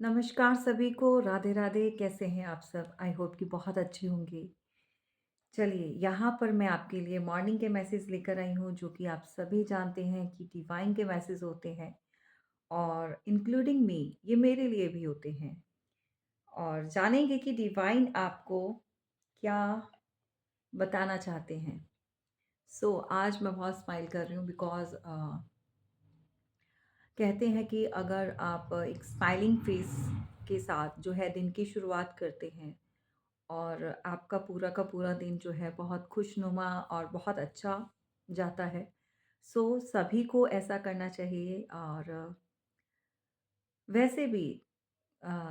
नमस्कार सभी को, राधे राधे। कैसे हैं आप सब? आई होप कि बहुत अच्छे होंगे। चलिए, यहाँ पर मैं आपके लिए मॉर्निंग के मैसेज लेकर आई हूँ, जो कि आप सभी जानते हैं कि डिवाइन के मैसेज होते हैं और इंक्लूडिंग मी, ये मेरे लिए भी होते हैं। और जानेंगे कि डिवाइन आपको क्या बताना चाहते हैं। आज मैं बहुत स्माइल कर रही हूँ बिकॉज़ कहते हैं कि अगर आप एक स्माइलिंग फेस के साथ जो है दिन की शुरुआत करते हैं और आपका पूरा का पूरा दिन जो है बहुत खुशनुमा और बहुत अच्छा जाता है। सभी को ऐसा करना चाहिए और वैसे भी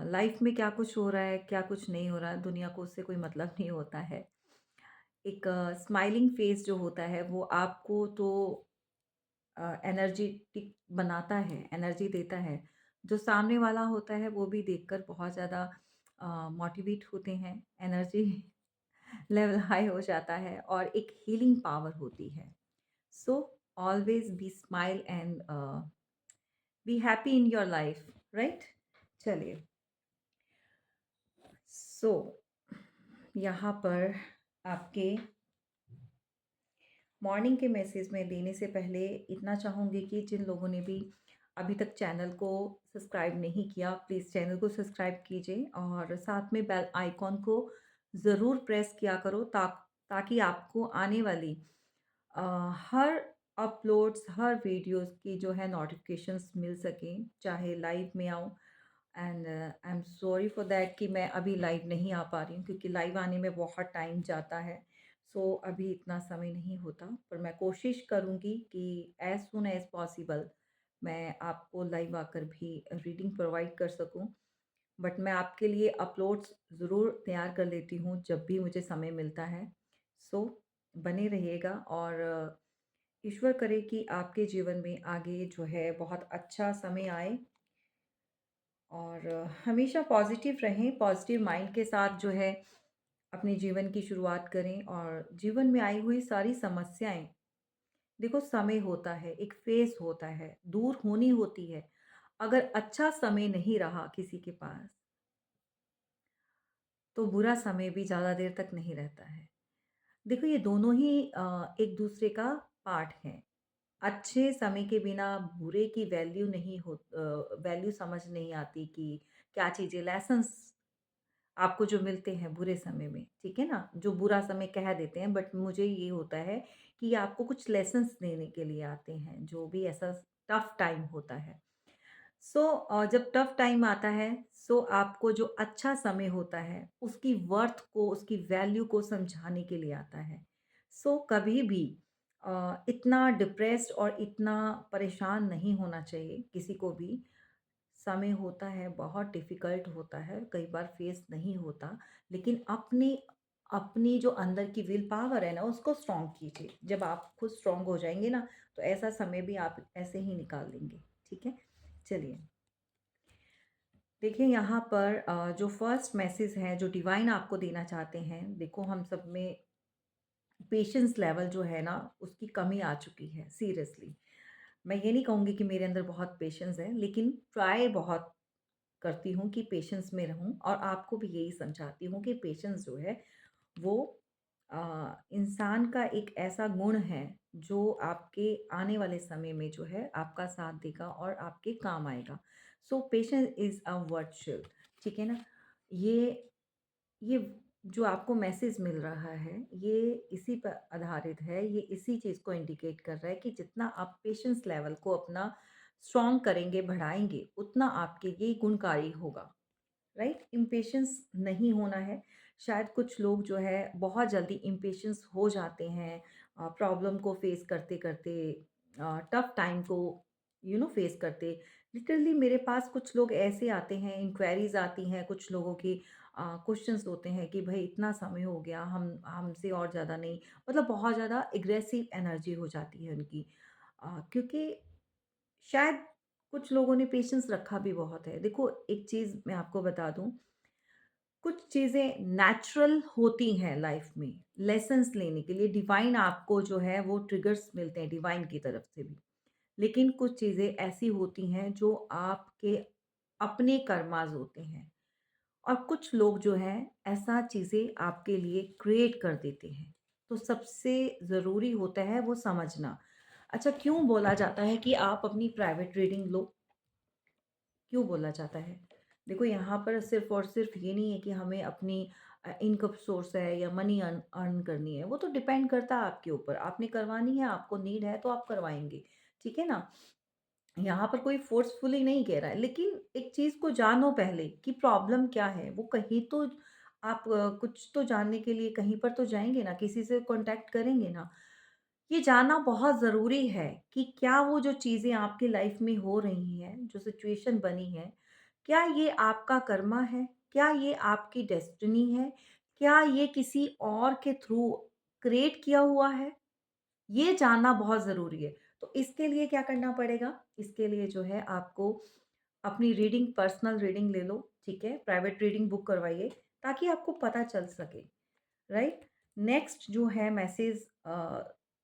लाइफ में क्या कुछ हो रहा है, क्या कुछ नहीं हो रहा है, दुनिया को उससे कोई मतलब नहीं होता है। एक स्माइलिंग फेस जो होता है वो आपको तो एनर्जेटिक बनाता है, एनर्जी देता है। जो सामने वाला होता है वो भी देखकर बहुत ज़्यादा मोटिवेट होते हैं, एनर्जी लेवल हाई हो जाता है और एक हीलिंग पावर होती है। So always be smile and be happy in your life, right? चलिए, सो यहाँ पर आपके मॉर्निंग के मैसेज में देने से पहले इतना चाहूँगी कि जिन लोगों ने भी अभी तक चैनल को सब्सक्राइब नहीं किया, प्लीज़ चैनल को सब्सक्राइब कीजिए और साथ में बेल आइकॉन को ज़रूर प्रेस किया करो ताकि आपको आने वाली अ, हर अपलोड्स, हर वीडियोस की जो है नोटिफिकेशंस मिल सकें, चाहे लाइव में आऊँ। And I am sorry for that कि मैं अभी लाइव नहीं आ पा रही हूँ क्योंकि लाइव आने में बहुत टाइम जाता है। अभी इतना समय नहीं होता, पर मैं कोशिश करूँगी कि एज़ सून एज़ पॉसिबल मैं आपको लाइव आकर भी रीडिंग प्रोवाइड कर सकूँ। बट मैं आपके लिए अपलोड्स ज़रूर तैयार कर लेती हूँ जब भी मुझे समय मिलता है। सो बने रहिएगा और ईश्वर करे कि आपके जीवन में आगे जो है बहुत अच्छा समय आए और हमेशा पॉजिटिव रहें, पॉजिटिव माइंड के साथ जो है अपने जीवन की शुरुआत करें और जीवन में आई हुई सारी समस्याएं, देखो समय होता है, एक फेस होता है, दूर होनी होती है। अगर अच्छा समय नहीं रहा किसी के पास, तो बुरा समय भी ज़्यादा देर तक नहीं रहता है। देखो, ये दोनों ही एक दूसरे का पार्ट हैं। अच्छे समय के बिना बुरे की वैल्यू नहीं वैल्यू समझ नहीं आती कि क्या चीज़ें लेसन्स आपको जो मिलते हैं बुरे समय में, ठीक है ना? जो बुरा समय कह देते हैं, बट मुझे ये होता है कि ये आपको कुछ लेसन्स देने के लिए आते हैं, जो भी ऐसा टफ टाइम होता है। जब टफ टाइम आता है, आपको जो अच्छा समय होता है, उसकी वर्थ को, उसकी वैल्यू को समझाने के लिए आता है। कभी भी इतना डिप्रेस्ड और इतना परेशान नहीं होना चाहिए किसी को भी। समय होता है, बहुत डिफ़िकल्ट होता है, कई बार फेस नहीं होता, लेकिन अपनी अपनी जो अंदर की विल पावर है ना, उसको स्ट्रॉन्ग कीजिए। जब आप खुद स्ट्रॉन्ग हो जाएँगे ना, तो ऐसा समय भी आप ऐसे ही निकाल लेंगे, ठीक है? चलिए, देखिए यहाँ पर जो फर्स्ट मैसेज है, जो डिवाइन आपको देना चाहते हैं, देखो हम सब में पेशेंस लेवल जो है ना, उसकी कमी आ चुकी है, सीरियसली। मैं ये नहीं कहूँगी कि मेरे अंदर बहुत पेशेंस है, लेकिन ट्राई बहुत करती हूँ कि पेशेंस में रहूँ और आपको भी यही समझाती हूँ कि पेशेंस जो है वो इंसान का एक ऐसा गुण है जो आपके आने वाले समय में जो है आपका साथ देगा और आपके काम आएगा। पेशेंस इज़ अ वर्चुअल, ठीक है ना? ये ये जो आपको मैसेज मिल रहा है, ये इसी पर आधारित है, ये इसी चीज़ को इंडिकेट कर रहा है कि जितना आप पेशेंस लेवल को अपना स्ट्रॉन्ग करेंगे, बढ़ाएँगे, उतना आपके ये गुणकारी होगा, राइट? इम्पेशेंस नहीं होना है। शायद कुछ लोग जो है बहुत जल्दी इम्पेशेंस हो जाते हैं प्रॉब्लम को फेस करते-करते, टफ टाइम को फेस करते। लिटरली मेरे पास कुछ लोग ऐसे आते हैं, इंक्वायरीज़ आती हैं, कुछ लोगों की क्वेश्चंस होते हैं कि भई इतना समय हो गया, हम हमसे और ज़्यादा नहीं, मतलब बहुत ज़्यादा एग्रेसिव एनर्जी हो जाती है उनकी। क्योंकि शायद कुछ लोगों ने पेशेंस रखा भी बहुत है। देखो, एक चीज़ मैं आपको बता दूँ, कुछ चीज़ें नेचुरल होती हैं लाइफ में, लेसन्स लेने के लिए डिवाइन आपको जो है वो ट्रिगर्स मिलते हैं डिवाइन की तरफ से भी। लेकिन कुछ चीज़ें ऐसी होती हैं जो आपके अपने कर्माज़ होते हैं। और कुछ लोग जो हैं ऐसा चीज़ें आपके लिए क्रिएट कर देते हैं। तो सबसे ज़रूरी होता है वो समझना। अच्छा, क्यों बोला जाता है कि आप अपनी प्राइवेट रीडिंग लो? क्यों बोला जाता है? देखो, यहाँ पर सिर्फ़ और सिर्फ़ ये नहीं है कि हमें अपनी इनकम सोर्स है या मनी अर्न अर्न करनी है, वो तो डिपेंड करता है आपके ऊपर। आपने करवानी है, आपको नीड है तो आप करवाएँगे, ठीक है ना? यहाँ पर कोई फ़ोर्सफुली नहीं कह रहा है, लेकिन एक चीज़ को जानो पहले कि प्रॉब्लम क्या है? वो कहीं तो आप कुछ तो जानने के लिए कहीं पर तो जाएँगे ना, किसी से कॉन्टैक्ट करेंगे ना। ये जानना बहुत ज़रूरी है कि क्या वो जो चीज़ें आपकी लाइफ़ में हो रही हैं, जो सिचुएशन बनी है, क्या ये आपका कर्मा है? क्या ये आपकी डेस्टिनी है? क्या ये किसी और के थ्रू क्रिएट किया हुआ है? ये जानना बहुत ज़रूरी है। तो इसके लिए क्या करना पड़ेगा? इसके लिए जो है आपको अपनी रीडिंग, पर्सनल रीडिंग ले लो, ठीक है? प्राइवेट रीडिंग बुक करवाइए ताकि आपको पता चल सके, राइट? नेक्स्ट जो है मैसेज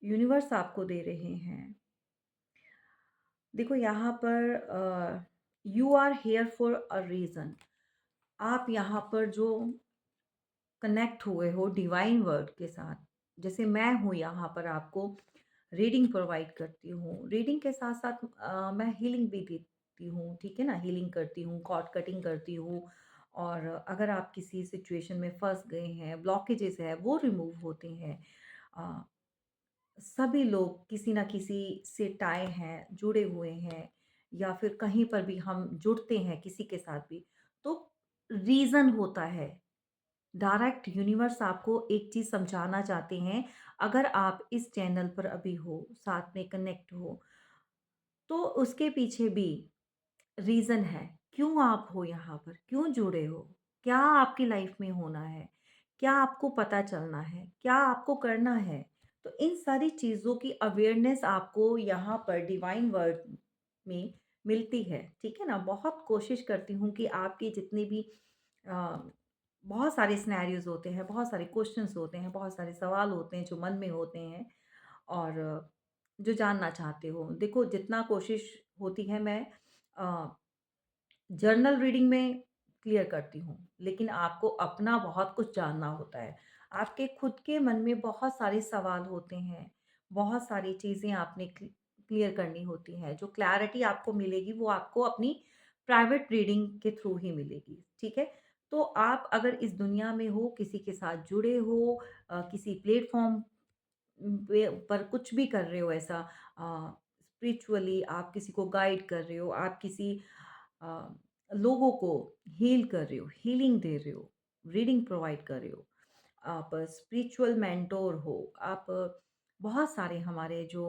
यूनिवर्स आपको दे रहे हैं। देखो, यहाँ पर you are here for a reason. आप यहाँ पर जो कनेक्ट हुए हो डिवाइन वर्ड के साथ, जैसे मैं हूँ यहाँ पर आपको रीडिंग प्रोवाइड करती हूँ। रीडिंग के साथ-साथ मैं हीलिंग भी देती हूँ, ठीक है ना? हीलिंग करती हूँ, कॉर्ड कटिंग करती हूँ और अगर आप किसी सिचुएशन में फँस गए हैं, ब्लॉकेजेस हैं, वो रिमूव होते हैं। अ, सभी लोग किसी न किसी से टाई हैं, जुड़े हुए हैं या फिर कहीं पर भी हम जुड़ते हैं किसी के साथ भी, तो रीज़न होता है। डायरेक्ट यूनिवर्स आपको एक चीज़ समझाना चाहते हैं, अगर आप इस चैनल पर अभी हो, साथ में कनेक्ट हो, तो उसके पीछे भी रीज़न है। क्यों आप हो यहाँ पर? क्यों जुड़े हो? क्या आपकी लाइफ़ में होना है? क्या आपको पता चलना है? क्या आपको करना है? तो इन सारी चीज़ों की अवेयरनेस आपको यहाँ पर डिवाइन वर्ड में मिलती है, ठीक है ना? बहुत कोशिश करती हूँ कि आपकी जितनी भी अ, बहुत सारे सिनेरियोज़ होते हैं, बहुत सारे क्वेश्चन्स होते हैं, बहुत सारे सवाल होते हैं जो मन में होते हैं और जो जानना चाहते हो। देखो, जितना कोशिश होती है मैं अ, जर्नल रीडिंग में क्लियर करती हूँ, लेकिन आपको अपना बहुत कुछ जानना होता है। आपके खुद के मन में बहुत सारे सवाल होते हैं, बहुत सारी चीज़ें आपने क्लियर करनी होती हैं। जो क्लैरिटी आपको मिलेगी वो आपको अपनी प्राइवेट रीडिंग के थ्रू ही मिलेगी, ठीक है? तो आप अगर इस दुनिया में हो, किसी के साथ जुड़े हो किसी प्लेटफ़ॉर्म पे पर कुछ भी कर रहे हो ऐसा स्पिरिचुअली आप किसी को गाइड कर रहे हो, आप किसी अ, लोगों को हील कर रहे हो, हीलिंग दे रहे हो, रीडिंग प्रोवाइड कर रहे हो, आप स्पिरिचुअल मेंटोर हो, आप बहुत सारे हमारे जो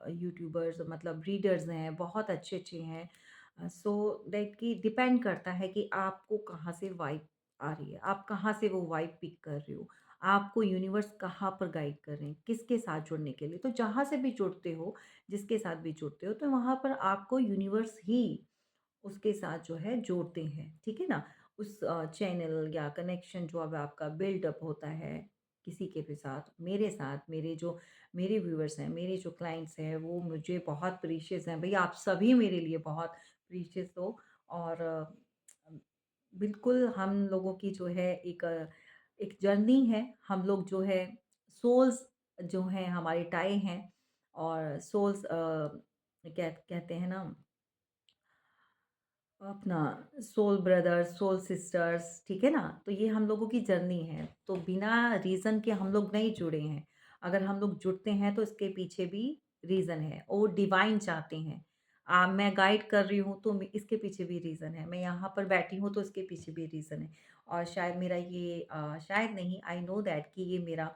यूट्यूबर्स मतलब रीडर्स हैं, बहुत अच्छे-अच्छे हैं। सो दैट कि डिपेंड करता है कि आपको कहाँ से वाइब आ रही है, आप कहाँ से वो वाइब पिक कर रहे हो, आपको यूनिवर्स कहाँ पर गाइड कर रहे हैं, किसके साथ जुड़ने के लिए। तो जहाँ से भी जुड़ते हो, जिसके साथ भी जुड़ते हो, तो वहाँ पर आपको यूनिवर्स ही उसके साथ जो है जोड़ते हैं, ठीक है ना? उस चैनल या कनेक्शन जो अब आपका बिल्डअप होता है किसी के भी साथ, मेरे साथ, मेरे व्यूअर्स हैं, मेरे जो क्लाइंट्स हैं, वो मुझे बहुत प्रीशियस हैं। भई आप सभी मेरे लिए बहुत प्रीशियस हो और बिल्कुल हम लोगों की जो है एक जर्नी है। हम लोग जो है सोल्स जो हैं हमारे टाई हैं और सोल्स कहते हैं ना अपना सोल ब्रदर्स, सोल सिस्टर्स, ठीक है ना? तो ये हम लोगों की जर्नी है। तो बिना रीज़न के हम लोग नहीं जुड़े हैं। अगर हम लोग जुड़ते हैं तो इसके पीछे भी रीज़न है और वो डिवाइन चाहते हैं। मैं गाइड कर रही हूँ तो इसके पीछे भी रीज़न है। मैं यहाँ पर बैठी हूँ तो इसके पीछे भी रीज़न है। और शायद मेरा ये शायद नहीं आई नो दैट कि ये मेरा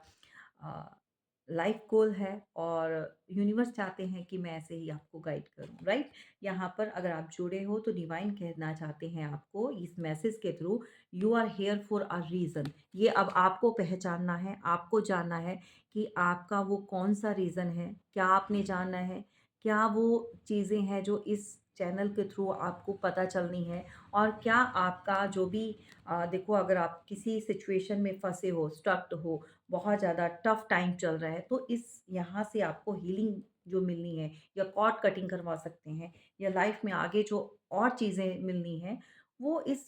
लाइफ गोल है और यूनिवर्स चाहते हैं कि मैं ऐसे ही आपको गाइड करूँ, राइट? यहाँ पर अगर आप जुड़े हो तो डिवाइन कहना चाहते हैं आपको इस मैसेज के through, you are here for a reason. ये अब आपको पहचानना है, आपको जानना है कि आपका वो कौन-सा रीज़न है, क्या आपने जानना है, क्या वो चीज़ें हैं जो इस चैनल के थ्रू आपको पता चलनी है और क्या आपका जो भी देखो, अगर आप किसी सिचुएशन में फँसे हो, स्टक्ड हो, बहुत ज़्यादा टफ टाइम चल रहा है, तो इस यहाँ से आपको हीलिंग जो मिलनी है या कॉर्ड कटिंग करवा सकते हैं या लाइफ में आगे जो और चीज़ें मिलनी हैं, वो इस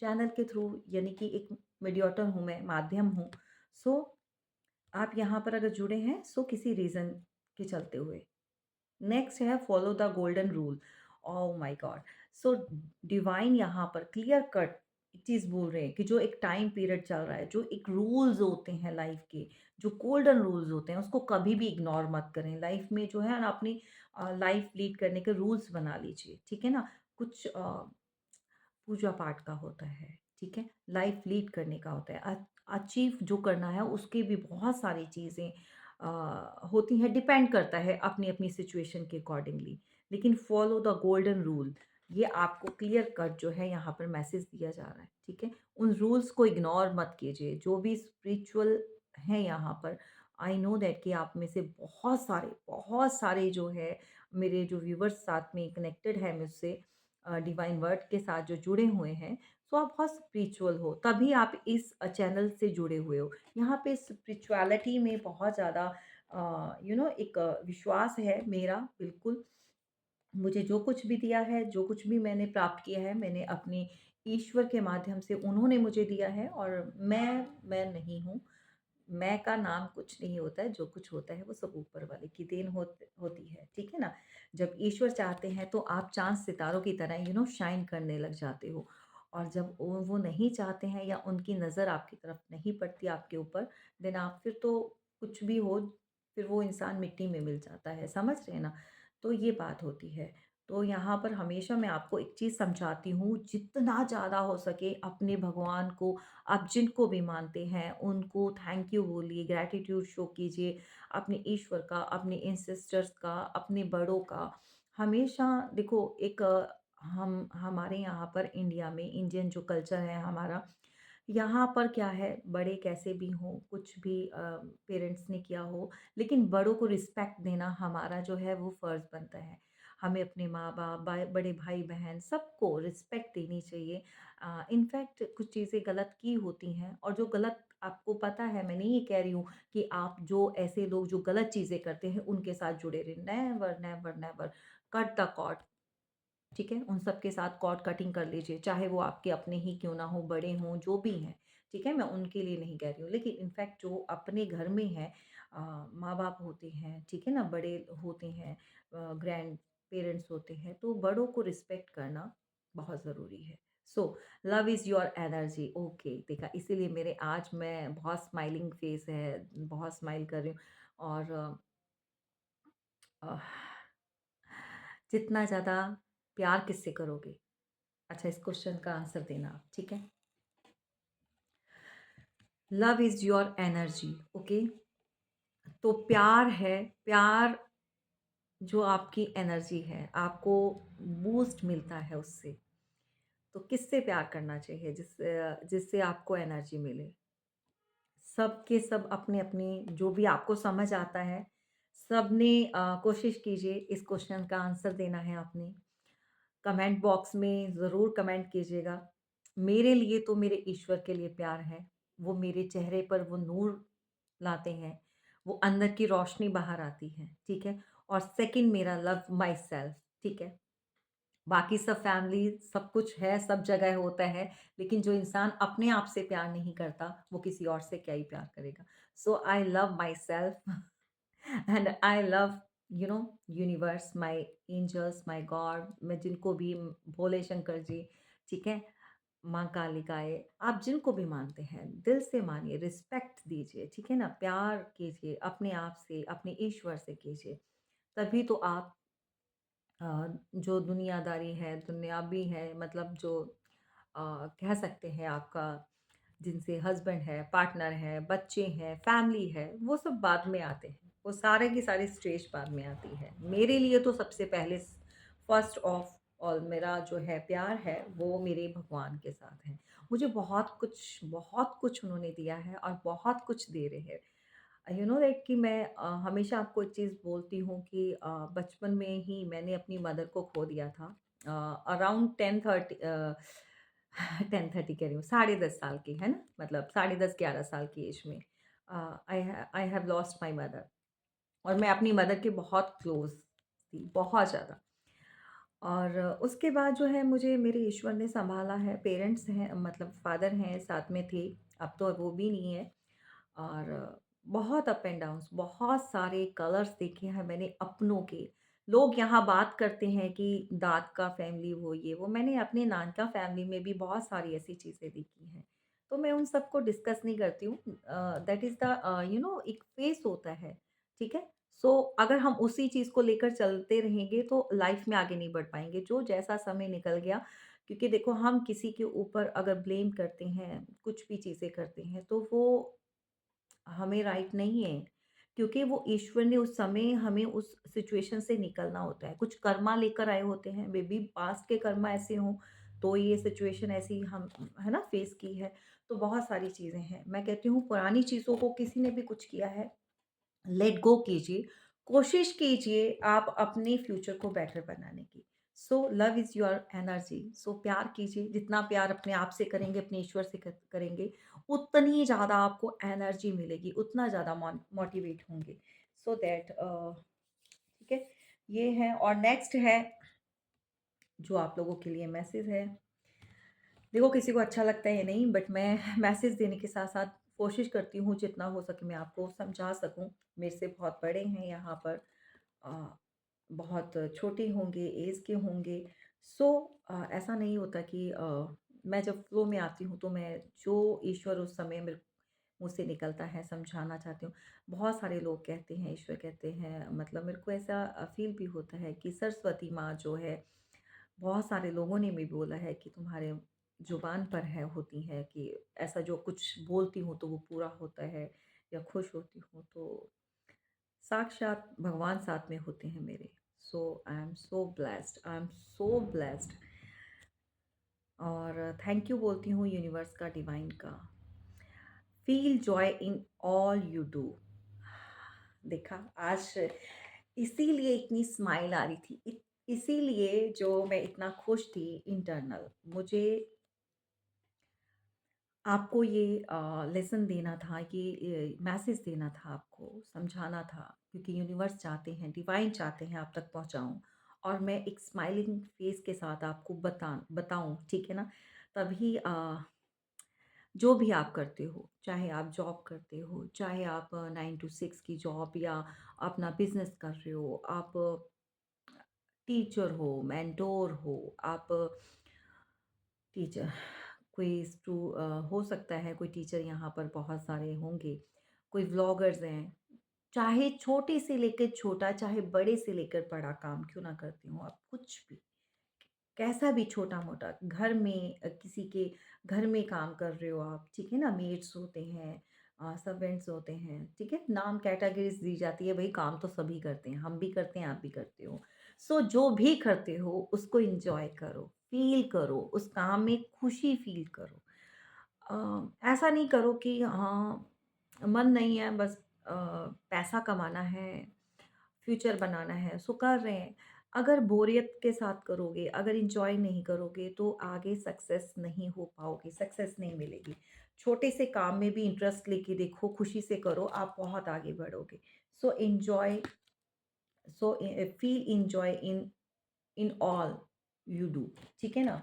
चैनल के थ्रू, यानी कि एक मीडिएटर हूँ मैं, माध्यम हूँ। सो आप यहाँ पर अगर जुड़े हैं सो किसी रीज़न के चलते हुए। नेक्स्ट है follow the golden rule. Oh my God! So divine यहाँ पर क्लियर कट एक चीज़ बोल रहे हैं कि जो एक टाइम पीरियड चल रहा है, जो एक रूल्स होते हैं लाइफ के, जो गोल्डन रूल्स होते हैं, उसको कभी भी इग्नोर मत करें। लाइफ में जो है ना, अपनी लाइफ लीड करने के रूल्स बना लीजिए, ठीक है ना? कुछ पूजा पाठ का होता है, ठीक है? लाइफ लीड करने का होता है। अचीव जो करना है उसकी भी बहुत सारी चीज़ें होती हैं, डिपेंड करता है अपनी-अपनी सिचुएशन के अकॉर्डिंगली। लेकिन फॉलो द गोल्डन रूल, ये आपको क्लियर कट जो है यहाँ पर मैसेज दिया जा रहा है, ठीक है? उन रूल्स को इग्नोर मत कीजिए। जो भी स्पिरिचुअल हैं यहाँ पर, आई नो दैट कि आप में से बहुत सारे जो है मेरे जो व्यूअर्स साथ में कनेक्टेड है मुझसे, डिवाइन वर्ड के साथ जो जुड़े हुए हैं, सो आप बहुत स्पिरिचुअल हो, तभी आप इस चैनल से जुड़े हुए हो। यहाँ पे स्पिरिचुअलिटी में बहुत ज़्यादा एक विश्वास है मेरा, बिल्कुल। मुझे जो कुछ भी दिया है, जो कुछ भी मैंने प्राप्त किया है, मैंने अपने ईश्वर के माध्यम से उन्होंने मुझे दिया है, और मैं नहीं हूँ। मैं का नाम कुछ नहीं होता है, जो कुछ होता है वो सब ऊपर वाले की देन होती है, ठीक है ना? जब ईश्वर चाहते हैं तो आप चाँद सितारों की तरह शाइन करने लग जाते हो, और जब वो नहीं चाहते हैं या उनकी नज़र आपकी तरफ नहीं पड़ती आपके ऊपर, देन आप फिर तो कुछ भी हो, फिर वो इंसान मिट्टी में मिल जाता है, समझ रहे हैं ना? तो ये बात होती है। तो यहाँ पर हमेशा मैं आपको एक चीज़ समझाती हूँ, जितना ज़्यादा हो सके अपने भगवान को, आप जिनको भी मानते हैं उनको थैंक यू बोलिए, ग्रैटिट्यूड शो कीजिए अपने ईश्वर का, अपने एंसेस्टर्स का, अपने बड़ों का। हमेशा देखो, एक हम हमारे यहाँ पर इंडिया में इंडियन जो कल्चर है हमारा, यहाँ पर क्या है, बड़े कैसे भी हों, कुछ भी पेरेंट्स ने किया हो, लेकिन बड़ों को रिस्पेक्ट देना हमारा जो है वो फ़र्ज़ बनता है। हमें अपने माँ-बाप, बड़े भाई-बहन सबको रिस्पेक्ट देनी चाहिए। इनफैक्ट कुछ चीज़ें गलत की होती हैं, और जो गलत आपको पता है, मैं नहीं ये कह रही हूँ कि आप जो ऐसे लोग जो गलत चीज़ें करते हैं उनके साथ जुड़े रहें। Never, never, never, cut the cord. ठीक है? उन सब के साथ कॉर्ड कटिंग कर लीजिए, चाहे वो आपके अपने ही क्यों ना हो, बड़े हों, जो भी हैं, ठीक है? मैं उनके लिए नहीं कह रही हूँ, लेकिन इनफैक्ट जो अपने घर में हैं, माँ-बाप होते हैं, ठीक है ना? बड़े होते हैं, ग्रैंड पेरेंट्स होते हैं, तो बड़ों को रिस्पेक्ट करना बहुत ज़रूरी है। सो love is your energy, okay, देखा, इसीलिए मेरे आज मैं बहुत स्माइलिंग फेस है, बहुत स्माइल कर रही हूँ, और अ, जितना ज़्यादा प्यार किससे करोगे? अच्छा, इस क्वेश्चन का आंसर देना आप, ठीक है? Love is your energy, okay? तो प्यार है, प्यार जो आपकी एनर्जी है, आपको बूस्ट मिलता है उससे। तो किससे प्यार करना चाहिए जिससे जिससे आपको एनर्जी मिले? सब के सब अपने-अपने, जो भी आपको समझ आता है, सबने कोशिश कीजिए इस क्वेश्चन का आंसर देना है आपने। कमेंट बॉक्स में ज़रूर कमेंट कीजिएगा। मेरे लिए तो मेरे ईश्वर के लिए प्यार है। वो मेरे चेहरे पर वो नूर लाते हैं, वो अंदर की रोशनी बाहर आती है, ठीक है? और सेकंड मेरा लव माई सेल्फ, ठीक है? बाकी सब फैमिली, सब कुछ है, सब जगह होता है, लेकिन जो इंसान अपने आप से प्यार नहीं करता, वो किसी और से क्या ही प्यार करेगा? So I love myself and I love universe, my angels, my god, मैं जिनको भी, भोले शंकर जी, ठीक है, माँ कालिकाए, आप जिनको भी मानते हैं दिल से मानिए, रिस्पेक्ट दीजिए, ठीक है ना, प्यार कीजिए अपने आप से, अपने ईश्वर से कीजिए, तभी तो आप जो दुनियादारी है, दुनियावी है, मतलब जो कह सकते हैं आपका, जिनसे हस्बैंड है, पार्टनर है, बच्चे हैं, फैमिली है, वो सब बाद में आते हैं। वो सारे की सारी स्टेज बाद में आती है। मेरे लिए तो सबसे पहले फर्स्ट ऑफ ऑल मेरा जो है प्यार है, वो मेरे भगवान के साथ है। मुझे बहुत कुछ उन्होंने दिया है और बहुत कुछ दे रहे हैं। यू नो दैट कि मैं हमेशा आपको एक चीज़ बोलती हूँ कि बचपन में ही मैंने अपनी मदर को खो दिया था। अराउंड 10:30 10:30 कह रही हूँ, साढ़े 10 साल की, है ना? मतलब साढ़े 10-11 साल की एज में I have lost my mother, और मैं अपनी मदर के बहुत क्लोज़ थी, बहुत ज़्यादा। और उसके बाद जो है मुझे मेरे ईश्वर ने सँभाला है, पेरेंट्स हैं मतलब फ़ादर हैं, साथ में थे, अब तो वो भी नहीं है। और बहुत अप एंड डाउन्स, बहुत सारे कलर्स देखे हैं मैंने अपनों के। लोग यहाँ बात करते हैं कि दाद का फैमिली वो ये वो, मैंने अपने नान का फैमिली में भी बहुत सारी ऐसी चीज़ें देखी हैं। तो मैं उन सबको डिस्कस नहीं करती हूँ। दैट इज़ द एक फ़ेज़ होता है, ठीक है? सो अगर हम उसी चीज़ को लेकर चलते रहेंगे तो लाइफ़ में आगे नहीं बढ़ पाएँगे। जो जैसा समय निकल गया, क्योंकि देखो हम किसी के ऊपर अगर ब्लेम करते हैं, कुछ भी चीज़ें करते हैं, तो वो हमें राइट नहीं है, क्योंकि वो ईश्वर ने उस समय हमें उस सिचुएशन से निकलना होता है। कुछ कर्मा लेकर आए होते हैं, मेबी पास्ट के कर्मा ऐसे हों, तो ये सिचुएशन ऐसी हम है ना फेस की है। तो बहुत सारी चीज़ें हैं। मैं कहती हूँ पुरानी चीज़ों को किसी ने भी कुछ किया है, लेट गो कीजिए, कोशिश कीजिए आप अपने फ्यूचर को बेटर बनाने की। So love is your energy, so प्यार कीजिए, जितना प्यार अपने आप से करेंगे, अपने ईश्वर से करेंगे, उतनी ज़्यादा आपको एनर्जी मिलेगी, उतना ज़्यादा मोटिवेट होंगे। सो दैट ठीक है, ये है। और नेक्स्ट है जो आप लोगों के लिए मैसेज है। देखो किसी को अच्छा लगता है या नहीं, बट मैं मैसेज देने के साथ-साथ कोशिश करती हूँ जितना हो सके मैं आपको समझा सकूँ। मेरे से बहुत बड़े हैं यहाँ पर, अ, बहुत छोटे होंगे, ऐज के होंगे। सो ऐसा नहीं होता कि मैं जब फ्लो में आती हूँ तो मैं जो ईश्वर उस समय मेरे मुँह से निकलता है समझाना चाहती हूँ। बहुत सारे लोग कहते हैं, ईश्वर कहते हैं, मतलब मेरे को ऐसा फ़ील भी होता है कि सरस्वती माँ जो है, बहुत सारे लोगों ने भी बोला है कि तुम्हारे ज़ुबान पर है होती है कि ऐसा जो कुछ बोलती हूँ तो वो पूरा होता है, या खुश होती हूँ तो साक्षात भगवान साथ में होते हैं मेरे। So I am so blessed, I am so blessed. और थैंक यू बोलती हूँ यूनिवर्स का, डिवाइन का। Feel joy in all you do. देखा आज इसीलिए इतनी स्माइल आ रही थी, इसीलिए जो मैं इतना खुश थी इंटरनल। मुझे आपको ये लेसन देना था, ये मैसेज देना था, आपको समझाना था, क्योंकि यूनिवर्स चाहते हैं, डिवाइन चाहते हैं आप तक पहुंचाऊं, और मैं एक स्माइलिंग फेस के साथ आपको बताऊं, ठीक है ना? तभी जो भी आप करते हो, चाहे आप जॉब करते हो, चाहे आप 9 to 6 की जॉब, या अपना बिजनेस कर रहे हो, आप टीचर हो, मेंटोर हो, आप टीचर, कोई हो सकता है कोई टीचर, यहाँ पर बहुत सारे होंगे, कोई व्लॉगर्स हैं, चाहे छोटे से लेकर छोटा, चाहे बड़े से लेकर बड़ा काम क्यों ना करते हो आप, कुछ भी, कैसा भी छोटा-मोटा, घर में किसी के घर में काम कर रहे हो आप, ठीक है ना? मेड्स होते हैं, सर्वेंट्स होते हैं, ठीक है? नाम कैटेगरीज़ दी जाती है, भई काम तो सभी करते हैं, हम भी करते हैं, आप भी करते हो। सो जो भी करते हो उसको एन्जॉय करो, फ़ील करो, उस काम में खुशी फ़ील करो। ऐसा नहीं करो कि हाँ, मन नहीं है, बस पैसा कमाना है, फ्यूचर बनाना है, सो कर रहे हैं। अगर बोरियत के साथ करोगे, अगर एन्जॉय नहीं करोगे तो आगे सक्सेस नहीं हो पाओगे, सक्सेस नहीं मिलेगी। छोटे से काम में भी इंटरेस्ट लेके देखो, खुशी से करो, आप बहुत आगे बढ़ोगे। So enjoy, so feel enjoy in in all you do, ठीक है ना?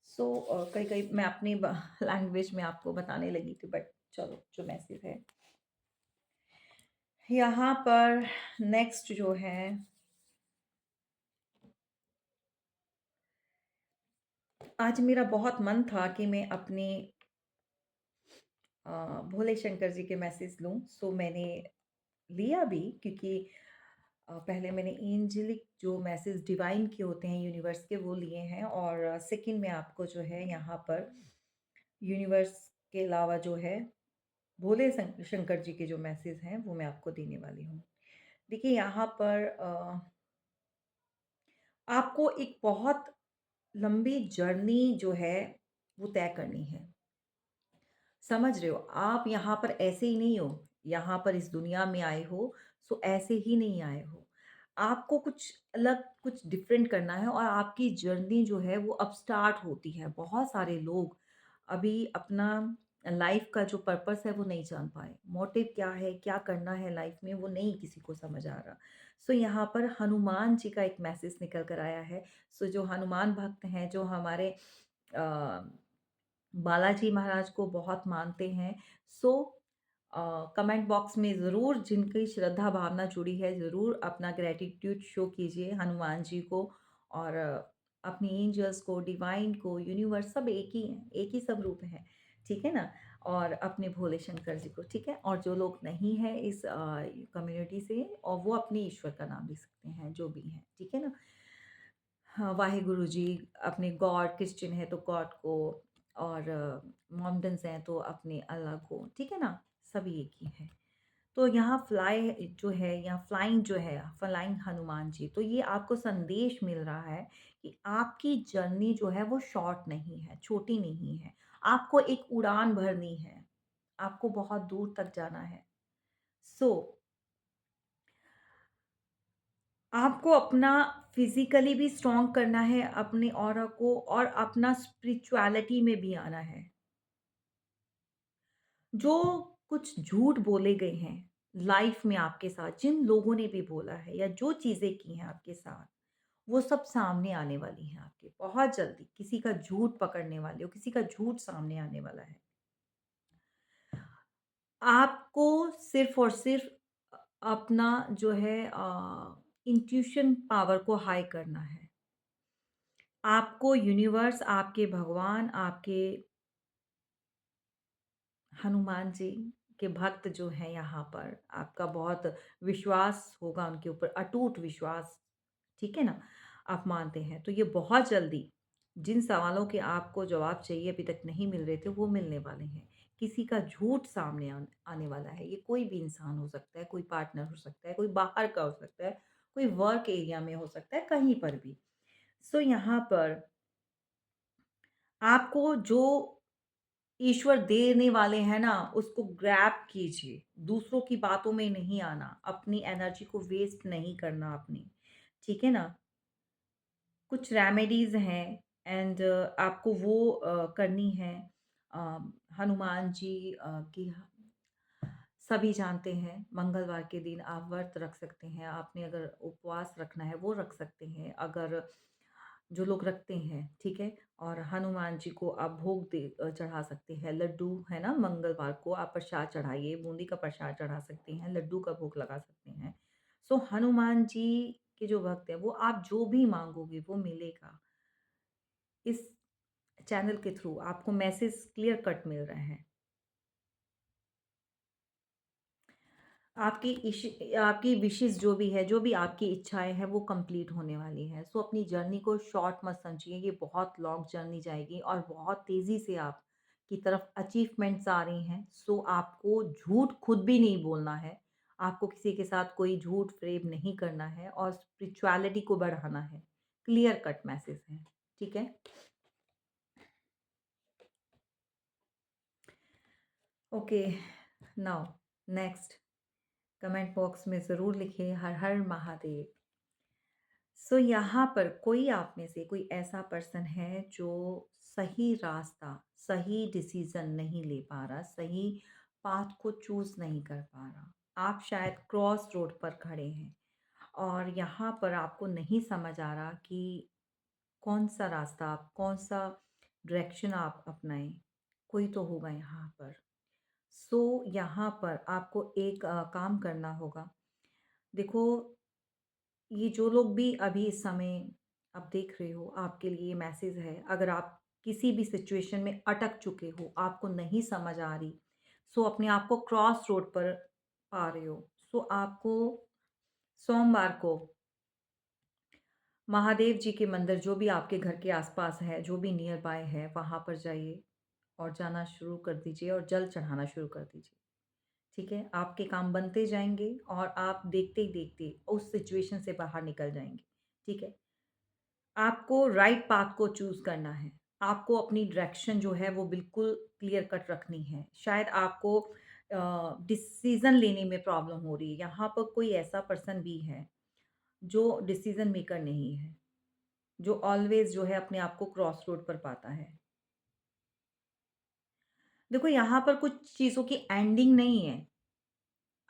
सो कहीं-कहीं मैं अपनी ब लैंग्वेज में आपको बताने लगी थी, बट चलो जो मैसेज है यहाँ पर, नेक्स्ट जो है, आज मेरा बहुत मन था कि मैं अपने भोले शंकर जी के मैसेज लूँ, सो मैंने लिया भी, क्योंकि पहले मैंने एंजेलिक जो मैसेज डिवाइन के होते हैं यूनिवर्स के, वो लिए हैं, और सेकंड में आपको जो है यहाँ पर यूनिवर्स के अलावा जो है भोले शंकर जी के जो मैसेज हैं वो मैं आपको देने वाली हूँ। देखिए यहाँ पर आपको एक बहुत लंबी जर्नी जो है वो तय करनी है। समझ रहे हो? आप यहाँ पर ऐसे ही नहीं हो, यहाँ पर इस दुनिया में आए हो, सो ऐसे ही नहीं आए हो। आपको कुछ अलग, कुछ डिफरेंट करना है, और आपकी जर्नी जो है वो अब स्टार्ट होती है। बहुत सारे लोग अभी अपना लाइफ का जो पर्पस है वो नहीं जान पाए। मोटिव क्या है, क्या करना है लाइफ में वो नहीं किसी को समझ आ रहा। सो यहाँ पर हनुमान जी का एक मैसेज निकल कर आया है। सो जो हनुमान भक्त हैं, जो हमारे अ, बालाजी महाराज को बहुत मानते हैं, सो कमेंट बॉक्स में ज़रूर जिनकी श्रद्धा भावना जुड़ी है, ज़रूर अपना ग्रैटिट्यूड शो कीजिए हनुमान जी को और अपनी एंजल्स को, डिवाइन को, यूनिवर्स सब एक ही सब रूप हैं, ठीक है ना? और अपने भोले शंकर जी को, ठीक है? और जो लोग नहीं हैं इस कम्युनिटी से और वो अपने ईश्वर का नाम ले सकते हैं, जो भी हैं, ठीक है ना? हाँ, वाहेगुरु जी, अपने गॉड क्रिश्चियन है तो गॉड को और मोमडन्स हैं तो अपने अल्लाह को, ठीक है ना? सभी एक ही हैं। तो यहाँ जो है यहाँ फ्लाइंग जो है, फ्लाइंग हनुमान जी, तो ये आपको संदेश मिल रहा है कि आपकी जर्नी जो है वो शॉर्ट नहीं है, छोटी नहीं है। आपको एक उड़ान भरनी है, आपको बहुत दूर तक जाना है। सो आपको अपना फिज़िकली भी स्ट्रॉन्ग करना है, अपने ऑरा को और अपना स्पिरिचुअलिटी में भी आना है। जो कुछ झूठ बोले गए हैं लाइफ में आपके साथ, जिन लोगों ने भी बोला है या जो चीज़ें की हैं आपके साथ, वो सब सामने आने वाली हैं आपके बहुत जल्दी। किसी का झूठ पकड़ने वाले हो, किसी का झूठ सामने आने वाला है। आपको सिर्फ़ और सिर्फ़ अपना जो है इंट्यूशन पावर को हाई करना है। आपको यूनिवर्स, आपके भगवान, आपके हनुमान जी के भक्त जो हैं यहाँ पर, आपका बहुत विश्वास होगा उनके ऊपर, अटूट विश्वास, ठीक है ना? आप मानते हैं, तो ये बहुत जल्दी जिन सवालों के आपको जवाब चाहिए अभी तक नहीं मिल रहे थे, वो मिलने वाले हैं। किसी का झूठ सामने आने वाला है, ये कोई भी इंसान हो सकता है, कोई पार्टनर हो सकता है, कोई बाहर का हो सकता है, कोई वर्क एरिया में हो सकता है, कहीं पर भी। सो यहाँ पर आपको जो ईश्वर देने वाले हैं ना, उसको ग्रैब कीजिए। दूसरों की बातों में नहीं आना, अपनी एनर्जी को वेस्ट नहीं करना अपनी, ठीक है ना? कुछ रेमेडीज़ हैं एंड आपको वो करनी है। अ, हनुमान जी की सभी जानते हैं, मंगलवार के दिन आप व्रत रख सकते हैं। आपने अगर उपवास रखना है, वो रख सकते हैं। अगर जो लोग रखते हैं, ठीक है? और हनुमान जी को आप भोग चढ़ा सकते हैं। लड्डू है ना, मंगलवार को आप प्रसाद चढ़ाइए, बूंदी का प्रसाद चढ़ा सकते हैं, लड्डू का भोग लगा सकते हैं। सो हनुमान जी के जो भक्त हैं, वो आप जो भी माँगोगे, वो मिलेगा। इस चैनल के थ्रू आपको मैसेज क्लियर कट मिल रहे हैं। आपकी विशेज़ जो भी है, जो भी आपकी इच्छाएँ हैं, वो कंप्लीट होने वाली हैं। सो अपनी जर्नी को शॉर्ट मत समझिए, ये बहुत लॉन्ग जर्नी जाएगी और बहुत तेज़ी से आपकी तरफ अचीवमेंट्स आ रही हैं। सो आपको झूठ खुद भी नहीं बोलना है, आपको किसी के साथ कोई झूठ फ़रेब नहीं करना है और स्पिरिचुअलिटी को बढ़ाना है। क्लियर कट मैसेज है, ठीक है? Okay, now next comment box में ज़रूर लिखिए हर हर महादेव। सो यहाँ पर कोई आप में से कोई ऐसा पर्सन है जो सही रास्ता, सही डिसीज़न नहीं ले पा रहा, सही पाथ को चूज़ नहीं कर पा रहा। आप शायद क्रॉस रोड पर खड़े हैं और यहाँ पर आपको नहीं समझ आ रहा कि कौन-सा रास्ता आप कौन-सा डायरेक्शन आप अपनाएँ। कोई तो होगा यहाँ पर। सो यहाँ पर आपको एक काम करना होगा। देखो, ये जो लोग भी अभी इस समय आप देख रहे हो, आपके लिए मैसेज है। अगर आप किसी भी सिचुएशन में अटक चुके हो, आपको नहीं समझ आ रही, सो अपने आप को क्रॉस रोड पर पा रहे हो, सो आपको सोमवार को महादेव जी के मंदिर जो भी आपके घर के आसपास है, जो भी नियर बाय है, वहाँ पर जाइए और जाना शुरू कर दीजिए और जल चढ़ाना शुरू कर दीजिए। ठीक है? आपके काम बनते जाएँगे और आप देखते ही देखते उस सिचुएशन से बाहर निकल जाएँगे। ठीक है? आपको राइट पाथ को चूज़ करना है। आपको अपनी डायरेक्शन जो है वो बिल्कुल क्लियर कट रखनी है। शायद आपको डिसीज़न लेने में प्रॉब्लम हो रही है। यहाँ पर कोई ऐसा पर्सन भी है जो डिसीज़न मेकर नहीं है, जो ऑलवेज़ जो है अपने आप को क्रॉस रोड पर पाता है। देखो यहाँ पर कुछ चीज़ों की एंडिंग नहीं है।